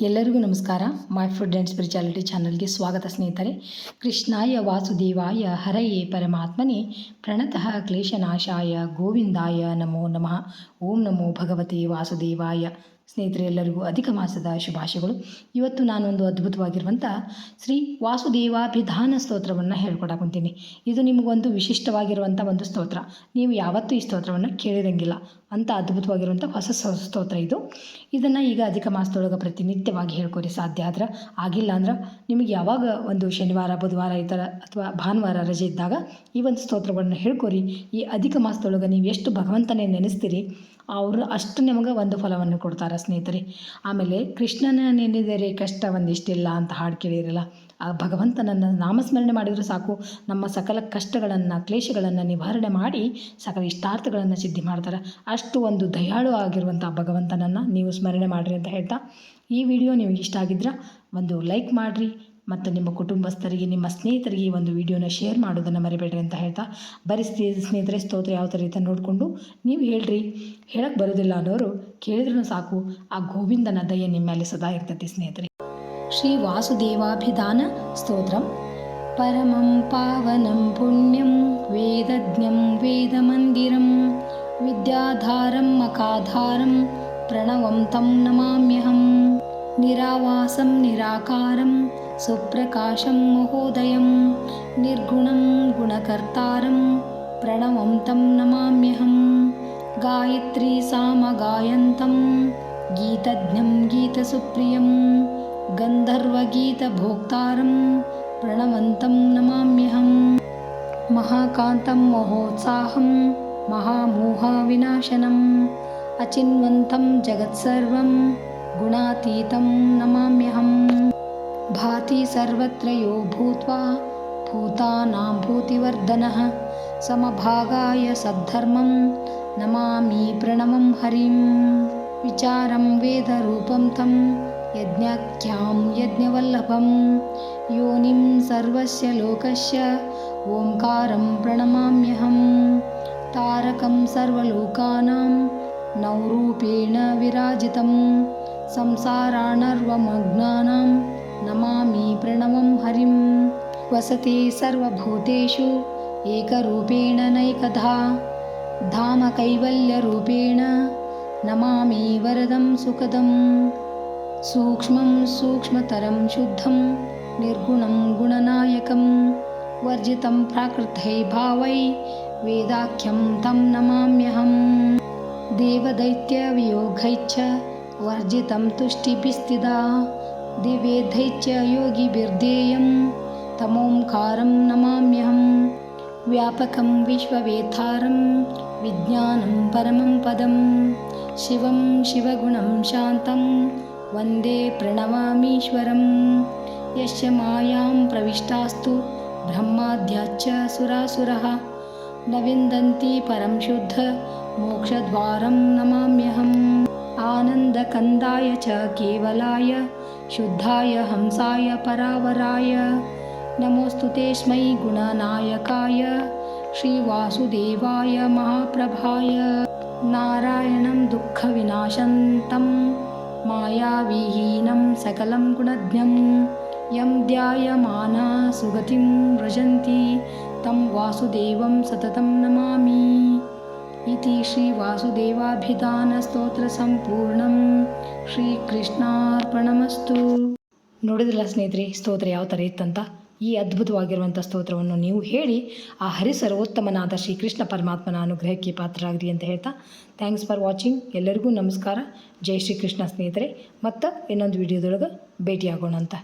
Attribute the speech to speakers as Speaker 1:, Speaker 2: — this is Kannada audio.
Speaker 1: ಎಲ್ಲರಿಗೂ ನಮಸ್ಕಾರ. ಮೈ ಫುಡ್ ಆ್ಯಂಡ್ ಸ್ಪಿರಿಚುಯಾಲಿಟಿ ಚಾನಲ್ಗೆ ಸ್ವಾಗತ ಸ್ನೇಹಿತರೆ. ಕೃಷ್ಣಾಯ ವಾಸುದೇವಾಯ ಹರಯೇ ಪರಮಾತ್ಮನೇ ಪ್ರಣತಃ ಕ್ಲೇಶನಾಶಾಯ ಗೋವಿಂದಾಯ ನಮೋ ನಮಃ. ಓಂ ನಮೋ ಭಗವತೆ ವಾಸುದೇವಾಯ. ಸ್ನೇಹಿತರೆ, ಎಲ್ಲರಿಗೂ ಅಧಿಕ ಮಾಸದ ಶುಭಾಶಯಗಳು. ಇವತ್ತು ನಾನೊಂದು ಅದ್ಭುತವಾಗಿರುವಂಥ ಶ್ರೀ ವಾಸುದೇವಾಭಿಧಾನ ಸ್ತೋತ್ರವನ್ನು ಹೇಳ್ಕೊಡಕೊಂತೀನಿ. ಇದು ನಿಮಗೊಂದು ವಿಶಿಷ್ಟವಾಗಿರುವಂಥ ಒಂದು ಸ್ತೋತ್ರ. ನೀವು ಯಾವತ್ತೂ ಈ ಸ್ತೋತ್ರವನ್ನು ಕೇಳಿರಂಗಿಲ್ಲ ಅಂತ ಅದ್ಭುತವಾಗಿರುವಂಥ ಹೊಸ ಸ್ತೋತ್ರ ಇದು. ಇದನ್ನು ಈಗ ಅಧಿಕ ಮಾಸದೊಳಗೆ ಪ್ರತಿನಿತ್ಯವಾಗಿ ಹೇಳ್ಕೊರಿ. ಸಾಧ್ಯ ಆದ್ರೆ, ಆಗಿಲ್ಲ ಅಂದ್ರೆ ನಿಮಗೆ ಯಾವಾಗ ಒಂದು ಶನಿವಾರ, ಬುಧವಾರ ಈ ಥರ ಅಥವಾ ಭಾನುವಾರ ರಜೆ ಇದ್ದಾಗ ಈ ಒಂದು ಸ್ತೋತ್ರಗಳನ್ನು ಹೇಳ್ಕೊರಿ. ಈ ಅಧಿಕ ಮಾಸದೊಳಗೆ ನೀವು ಎಷ್ಟು ಭಗವಂತನೇ ನೆನೆಸ್ತೀರಿ ಅವರು ಅಷ್ಟು ನಿಮಗೆ ಒಂದು ಫಲವನ್ನು ಕೊಡ್ತಾರೆ ಸ್ನೇಹಿತರೆ. ಆಮೇಲೆ ಕೃಷ್ಣನ ನೆನೆದರೆ ಕಷ್ಟ ಒಂದಿಷ್ಟಿಲ್ಲ ಅಂತ ಹಾಡು ಕೇಳಿರಲ್ಲ. ಆ ಭಗವಂತನನ್ನು ನಾಮಸ್ಮರಣೆ ಮಾಡಿದರೂ ಸಾಕು, ನಮ್ಮ ಸಕಲ ಕಷ್ಟಗಳನ್ನು, ಕ್ಲೇಶಗಳನ್ನು ನಿವಾರಣೆ ಮಾಡಿ ಸಕಲ ಇಷ್ಟಾರ್ಥಗಳನ್ನು ಸಿದ್ಧಿ ಮಾಡ್ತಾರೆ. ಅಷ್ಟು ಒಂದು ದಯಾಳು ಆಗಿರುವಂಥ ಭಗವಂತನನ್ನು ನೀವು ಸ್ಮರಣೆ ಮಾಡಿರಿ ಅಂತ ಹೇಳ್ತಾ, ಈ ವಿಡಿಯೋ ನಿಮಗೆ ಇಷ್ಟ ಆಗಿದ್ರೆ ಒಂದು ಲೈಕ್ ಮಾಡಿರಿ ಮತ್ತು ನಿಮ್ಮ ಕುಟುಂಬಸ್ಥರಿಗೆ, ನಿಮ್ಮ ಸ್ನೇಹಿತರಿಗೆ ಈ ಒಂದು ವಿಡಿಯೋನ ಶೇರ್ ಮಾಡೋದನ್ನು ಮರಿಬೇಡ್ರಿ ಅಂತ ಹೇಳ್ತಾ, ಬರೀ ಸ್ನೇಹಿತರೆ ಸ್ತೋತ್ರ ಯಾವ ಥರ ಐತೆ ನೋಡಿಕೊಂಡು ನೀವು ಹೇಳ್ರಿ. ಹೇಳಕ್ಕೆ ಬರೋದಿಲ್ಲ ಅನ್ನೋರು ಕೇಳಿದ್ರೂ ಸಾಕು, ಆ ಗೋವಿಂದನ ದಯೆ ನಿಮ್ಮ ಮೇಲೆ ಸದಾ ಇರ್ತೈತಿ ಸ್ನೇಹಿತರೆ. ಶ್ರೀ ವಾಸುದೇವಾಭಿಧಾನ ಸ್ತೋತ್ರಂ. ಪರಮಂ ಪಾವನಂ ಪುಣ್ಯಂ ವೇದಜ್ಞಂ ವೇದಮಂದಿರಂ ವಿದ್ಯಾಧಾರಂ ಮಖಾಧಾರಂ ಪ್ರಣವಂ ತಂ ನಮಾಮ್ಯಹಂ. ನಿರಾವಾಸಂ ನಿರಾಕಾರಂ ಸುಪ್ರಕಾಶಂ ಮಹೋದಯಂ ನಿರ್ಗುಣಂ ಗುಣಕರ್ತಾರಂ ಪ್ರಣವಂ ತಂ ನಮಾಮ್ಯಹಂ. ಗಾಯತ್ರಿ ಸಾಮಗಾಯಂತಂ ಗೀತಜ್ಞಂ ಗೀತಸುಪ್ರಿಯಂ ಗಂಧರ್ವಗೀತಭೋಕ್ತಾರಂ ಪ್ರಣವಂತಂ ನಮಾಮ್ಯಹಂ. ಮಹಾಕಾಂತಂ ಮಹೋತ್ಸಾಹಂ ಮಹಾಮೋಹವಿನಾಶನಂ ಅಚಿನ್ವಂತಂ ಜಗತ್ಸರ್ವಂ ಗುಣಾತೀತಂ ನಮಾಮ್ಯಹಂ. ಭಾತಿ ಸರ್ವತ್ರ ಯೋ ಭೂತ್ವಾ ಭೂತಾನಾಂ ಭೂತಿವರ್ಧನಃ ಸಮಭಾಗಾಯ ಸದ್ಧರ್ಮಂ ನಮಾಮಿ ಪ್ರಣವಂ ಹರಿಂ. ವಿಚಾರಂ ವೇದರೂಪಂ ತಂ ಯಜ್ಞಾಖ್ಯಾಂ ಯಜ್ಞವಲ್ಲಭಂ ಯೋನಿಂ ಸರ್ವಸ್ಯ ಲೋಕಸ್ಯ ಓಂಕಾರಂ ಪ್ರಣಮಾಮ್ಯಹಂ. ತಾರಕಂ ಸರ್ವಲೋಕಾನಾಂ ನೌರೂಪೇಣ ವಿರಾಜಿತಂ ಸಂಸಾರಾಣರ್ವಮಗ್ನಾನಾಂ ನಮಾಮಿ ಪ್ರಣವಂ ಹರಿಂ. ವಸತಿ ಸರ್ವಭೂತೇಷು ಏಕರೂಪೇಣ ನೈಕಧಾ ಧಾಮ ಕೈವಲ್ಯರೂಪೇಣ ನಮಾಮಿ ವರದಂ ಸುಖದಂ. ಸೂಕ್ಷ್ಮಂ ಸೂಕ್ಷ್ಮತರಂ ಶುದ್ಧಂ ನಿರ್ಗುಣಂ ಗುಣನಾಯಕಂ ವರ್ಜಿತಂ ಪ್ರಾಕೃತೈ ಭಾವೈ ವೇದಾಖ್ಯಂ ತಂ ನಮಾಮ್ಯಹಂ. ದೇವದೈತ್ಯವಿಯೋಗೈಶ್ಚ ವರ್ಜಿತಂ ತುಷ್ಟಿಭಿಸ್ಥಿತಾ ದಿವ್ಯೇಧೈಶ್ಚ ಯೋಗಿಭಿರ್ದೇಯಂ ತಮೋಂಕಾರಂ ನಮಾಮ್ಯಹಂ. ವ್ಯಾಪಕಂ ವಿಶ್ವವೇತ್ತಾರಂ ವಿಜ್ಞಾನಂ ಪರಮಂ ಪದಂ ಶಿವಂ ಶಿವಗುಣಂ ಶಾಂತಂ ವಂದೇ ಪ್ರಣಮಾಮೀಶ್ವರಂ. ಯಸ್ಯ ಮಾಯಾಂ ಪ್ರವಿಷ್ಟಾಸ್ತು ಬ್ರಹ್ಮಾದ್ಯಾಶ್ಚ ಸುರಾಸುರಃ ನ ವಿಂದಂತಿ ಪರಂ ಶುದ್ಧ ಮೋಕ್ಷದ್ವಾರಂ ನಮಾಮ್ಯಹಂ. ಆನಂದಕಂದಾಯ ಚ ಕೇವಲಾಯ ಶುದ್ಧಾಯ ಹಂಸಾಯ ಪರಾವರಾಯ ನಮೋಸ್ತು ತೇಸ್ಮೈ ಗುಣನಾಯಕಾಯ ಶ್ರೀವಾಸುದೇವಾಯ ಮಹಾಪ್ರಭಾಯ. ನಾರಾಯಣಂ ದುಃಖವಿನಾಶಂತಂ ಮಾಯಾವಿಹೀನಂ ಸಕಲಂ ಗುಣಜ್ಞಂ ಯಂ ಧ್ಯಾಯಮಾನಾ ಸುಗತಿಂ ವ್ರಜಂತಿ ತಂ ವಾಸುದೇವಂ ಸತತಂ ನಮಾಮಿ. ಇತಿ ಶ್ರೀ ವಾಸುದೇವಾಭಿಧಾನ ಸ್ತೋತ್ರ ಸಂಪೂರ್ಣಂ. ಶ್ರೀಕೃಷ್ಣಾರ್ಪಣಮಸ್ತು. ನೋಡಿದ್ರಲ್ಲ ಸ್ನೇಹಿತರೆ, ಸ್ತೋತ್ರ ಯಾವ ಥರ ಇತ್ತಂತ. ಈ ಅದ್ಭುತವಾಗಿರುವಂಥ ಸ್ತೋತ್ರವನ್ನು ನೀವು ಹೇಳಿ ಆ ಹರಿಸರ್ವೋತ್ತಮನಾದ ಶ್ರೀಕೃಷ್ಣ ಪರಮಾತ್ಮನ ಅನುಗ್ರಹಕ್ಕೆ ಪಾತ್ರರಾಗ್ರಿ ಅಂತ ಹೇಳ್ತಾ, ಥ್ಯಾಂಕ್ಸ್ ಫಾರ್ ವಾಚಿಂಗ್. ಎಲ್ಲರಿಗೂ ನಮಸ್ಕಾರ. ಜೈ ಶ್ರೀಕೃಷ್ಣ ಸ್ನೇಹಿತರೆ. ಮತ್ತು ಇನ್ನೊಂದು ವಿಡಿಯೋದೊಳಗೆ ಭೇಟಿಯಾಗೋಣ ಅಂತ.